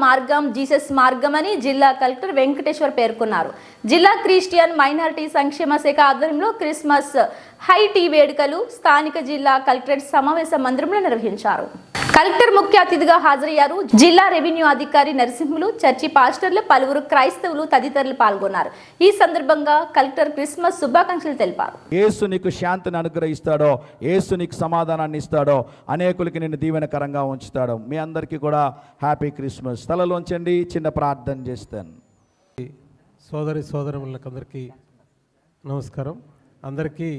మార్గం జీసస్ మార్గం అని జిల్లా కలెక్టర్ వెంకటేశ్వర్ పేర్కొన్నారు. జిల్లా క్రిస్టియన్ మైనారిటీ సంక్షేమ శాఖ ఆధ్వర్యంలో క్రిస్మస్ హై టీ వేడుకలు స్థానిక జిల్లా కలెక్టరేట్ సమావేశ మందిరంలో నిర్వహించారు. కలెక్టర్ ముఖ్య అతిథిగా హాజరయ్యారు. జిల్లా రెవెన్యూ అధికారి నరసింహులు, చర్చి పాస్టర్లు, పలువురు క్రైస్తవులు తదితరులు పాల్గొన్నారు. ఈ సందర్భంగా కలెక్టర్ క్రిస్మస్ శుభాకాంక్షలు తెలిపారు. యేసు నీకు శాంతిని అనుగ్రహిస్తాడో, యేసు నీకు సమాధానాన్ని ఇస్తాడో, అనేకులకి నిన్ను దీవెనకరంగా ఉంచుతాడో. మీ అందరికీ కూడా హ్యాపీ క్రిస్మస్. తలలోంచండి, చిన్న ప్రార్థన చేస్తాను. సోదరులందరికీ నమస్కారం. అందరికీ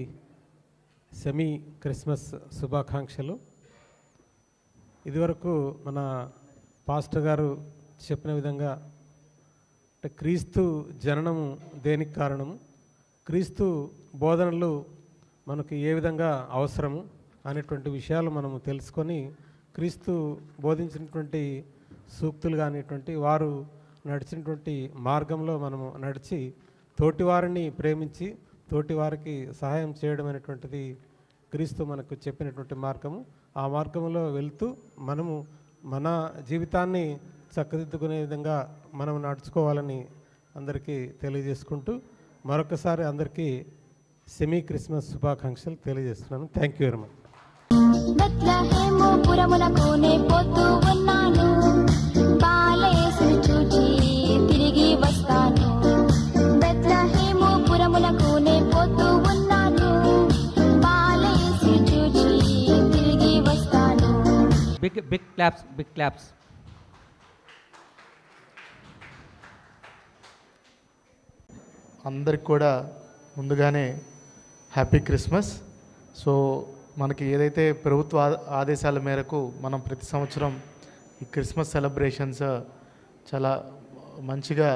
సెమీ క్రిస్మస్ శుభాకాంక్షలు. ఇదివరకు మన పాస్టర్ గారు చెప్పిన విధంగా క్రీస్తు జననము దేనికి కారణము, క్రీస్తు బోధనలు మనకు ఏ విధంగా అవసరము అనేటువంటి విషయాలు మనము తెలుసుకొని క్రీస్తు బోధించినటువంటి సూక్తులు కానిటువంటి వారు నడిచినటువంటి మార్గంలో మనము నడిచి తోటివారిని ప్రేమించి తోటివారికి సహాయం చేయడం అనేటువంటిది క్రీస్తు మనకు చెప్పినటువంటి మార్గము. ఆ మార్గంలో వెళ్తూ మనము మన జీవితాన్ని చక్కదిద్దుకునే విధంగా మనం నడుచుకోవాలని అందరికీ తెలియజేసుకుంటూ మరొకసారి అందరికీ సెమీ క్రిస్మస్ శుభాకాంక్షలు తెలియజేస్తున్నాను. Thank you very much. Big claps, big claps. అందరికి కూడా ముందుగానే హ్యాపీ క్రిస్మస్. సో మనకి ఏదైతే ప్రభుత్వ ఆదేశాల మేరకు మనం ప్రతి సంవత్సరం ఈ క్రిస్మస్ సెలబ్రేషన్స్ చాలా మంచిగా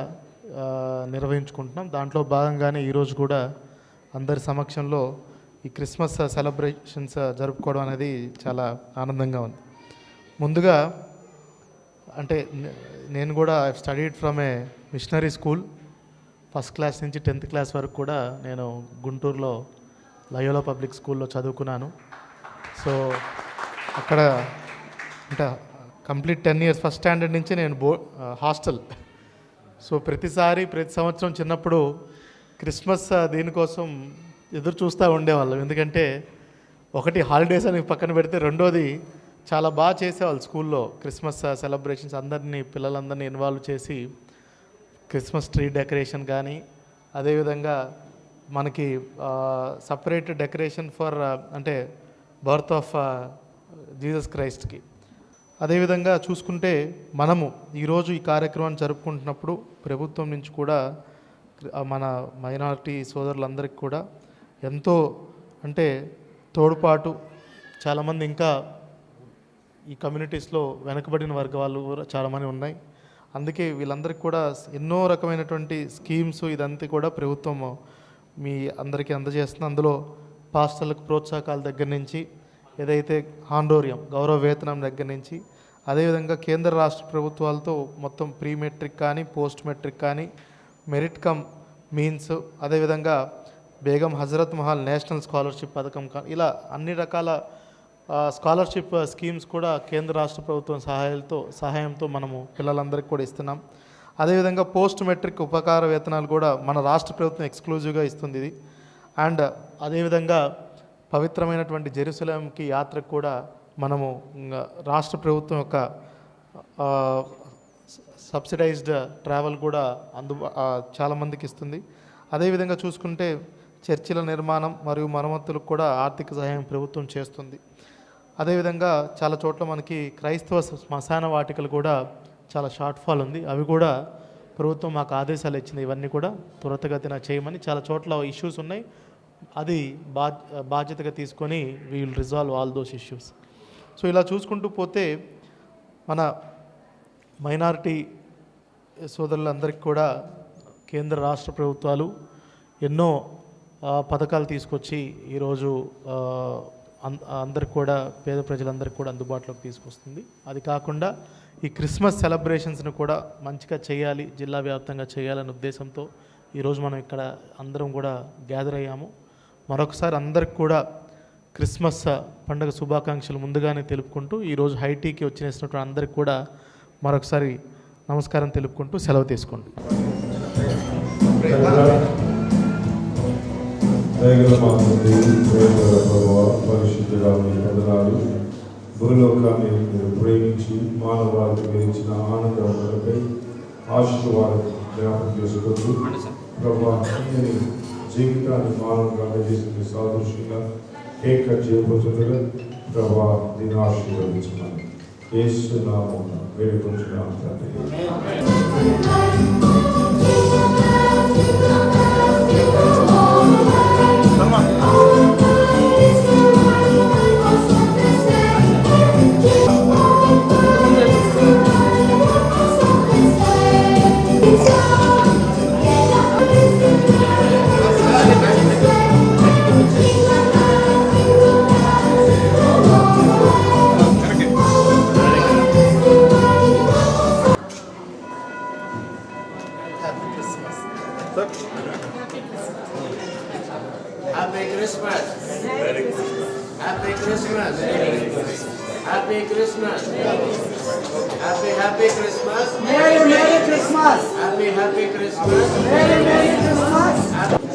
నిర్వహించుకుంటున్నాం. దాంట్లో భాగంగానే ఈరోజు కూడా అందరి సమక్షంలో ఈ క్రిస్మస్ సెలబ్రేషన్స్ జరుపుకోవడం అనేది చాలా ఆనందంగా ఉంది. ముందుగా అంటే నేను కూడా I studied from A missionary school. First class నుంచి 10th క్లాస్ వరకు కూడా నేను గుంటూరులో లయోలా పబ్లిక్ స్కూల్లో చదువుకున్నాను. సో అక్కడ అంటే కంప్లీట్ 10 years ఫస్ట్ స్టాండర్డ్ నుంచి నేను హాస్టల్. సో ప్రతి సంవత్సరం చిన్నప్పుడు క్రిస్మస్ దీనికోసం ఎదురు చూస్తూ ఉండేవాళ్ళం. ఎందుకంటే ఒకటి హాలిడేస్ అని పక్కన పెడితే, రెండోది చాలా బాగా చేసేవాళ్ళు స్కూల్లో క్రిస్మస్ సెలబ్రేషన్స్. పిల్లలందరినీ ఇన్వాల్వ్ చేసి క్రిస్మస్ ట్రీ డెకరేషన్ కానీ, అదేవిధంగా మనకి సపరేట్ డెకరేషన్ ఫర్ అంటే బర్త్ ఆఫ్ జీసస్ క్రైస్ట్కి. అదేవిధంగా చూసుకుంటే మనము ఈరోజు ఈ కార్యక్రమాన్ని జరుపుకుంటున్నప్పుడు ప్రభుత్వం నుంచి కూడా మన మైనారిటీ సోదరులందరికీ కూడా ఎంతో అంటే తోడ్పాటు. చాలామంది ఇంకా ఈ కమ్యూనిటీస్లో వెనకబడిన వర్గాలు చాలామంది ఉన్నాయి. అందుకే వీళ్ళందరికీ కూడా ఎన్నో రకమైనటువంటి స్కీమ్స్ ఇదంతా కూడా ప్రభుత్వం మీ అందరికీ అందజేస్తుంది. అందులో పాస్టర్లకు ప్రోత్సాహకాల దగ్గర నుంచి, ఏదైతే హాండోరియం గౌరవ వేతనం దగ్గర నుంచి, అదేవిధంగా కేంద్ర రాష్ట్ర ప్రభుత్వాలతో మొత్తం ప్రీ మెట్రిక్ కానీ, పోస్ట్ మెట్రిక్ కానీ, మెరిట్ కమ్ మీన్స్, అదేవిధంగా బేగం హజరత్ మహల్ నేషనల్ స్కాలర్షిప్ పథకం కానీ, ఇలా అన్ని రకాల స్కాలర్షిప్ స్కీమ్స్ కూడా కేంద్ర రాష్ట్ర ప్రభుత్వం సహాయంతో మనము పిల్లలందరికీ కూడా ఇస్తున్నాం. అదేవిధంగా పోస్ట్ మెట్రిక్ ఉపకార వేతనాలు కూడా మన రాష్ట్ర ప్రభుత్వం ఎక్స్క్లూజివ్గా ఇస్తుంది ఇది. అండ్ అదేవిధంగా పవిత్రమైనటువంటి జెరూసలేంకి యాత్రకు కూడా మనము రాష్ట్ర ప్రభుత్వం యొక్క సబ్సిడైజ్డ్ ట్రావెల్ కూడా చాలామందికి ఇస్తుంది. అదేవిధంగా చూసుకుంటే చర్చిల నిర్మాణం మరియు మరమ్మతులకు కూడా ఆర్థిక సహాయం ప్రభుత్వం చేస్తుంది. అదేవిధంగా చాలా చోట్ల మనకి క్రైస్తవ శ్మశాన వాటికలు కూడా చాలా షార్ట్ ఫాల్ ఉంది. అవి కూడా ప్రభుత్వం మాకు ఆదేశాలు ఇచ్చింది, ఇవన్నీ కూడా త్వరితగతిన చేయమని. చాలా చోట్ల ఇష్యూస్ ఉన్నాయి, అది బాధ్యతగా తీసుకొని we will resolve all those issues. So ఇలా చూసుకుంటూ పోతే మన మైనారిటీ సోదరులందరికీ కూడా కేంద్ర రాష్ట్ర ప్రభుత్వాలు ఎన్నో పథకాలు తీసుకొచ్చి ఈరోజు అందరికి కూడా, పేద ప్రజలందరికీ కూడా అందుబాటులోకి తీసుకొస్తుంది. అది కాకుండా ఈ క్రిస్మస్ సెలబ్రేషన్స్ని కూడా మంచిగా చేయాలి, జిల్లా వ్యాప్తంగా చేయాలనే ఉద్దేశంతో ఈరోజు మనం ఇక్కడ అందరం కూడా గ్యాదర్ అయ్యాము. మరొకసారి అందరికి కూడా క్రిస్మస్ పండుగ శుభాకాంక్షలు ముందుగానే తెలుపుకుంటూ ఈరోజు హైటీకి వచ్చినటువంటి అందరికి కూడా మరొకసారి నమస్కారం తెలుపుకుంటూ సెలవు తీసుకోండి. పరిశుద్ధుడా మీ వందనాలు. భూలోకాన్ని మీరు ప్రేమించి మానవాళికి మీరు ఇచ్చిన ఆనందపై ఆశీర్వాదం జ్ఞాపకం చేసుకుంటూ ప్రభా ఈ జీవితాన్ని మానవుగా అందజేసిన సాదృశ్యంగా కేక్ కట్ చేయబోతుండగా ప్రభా దీన్ని ఆశీర్వదించున్నాను. యేసు నామమున వేడుకొంచున్నాను తండ్రి. Happy Christmas. Happy Christmas. Happy Christmas. Happy Christmas. Merry Christmas. Happy Christmas. Merry Christmas.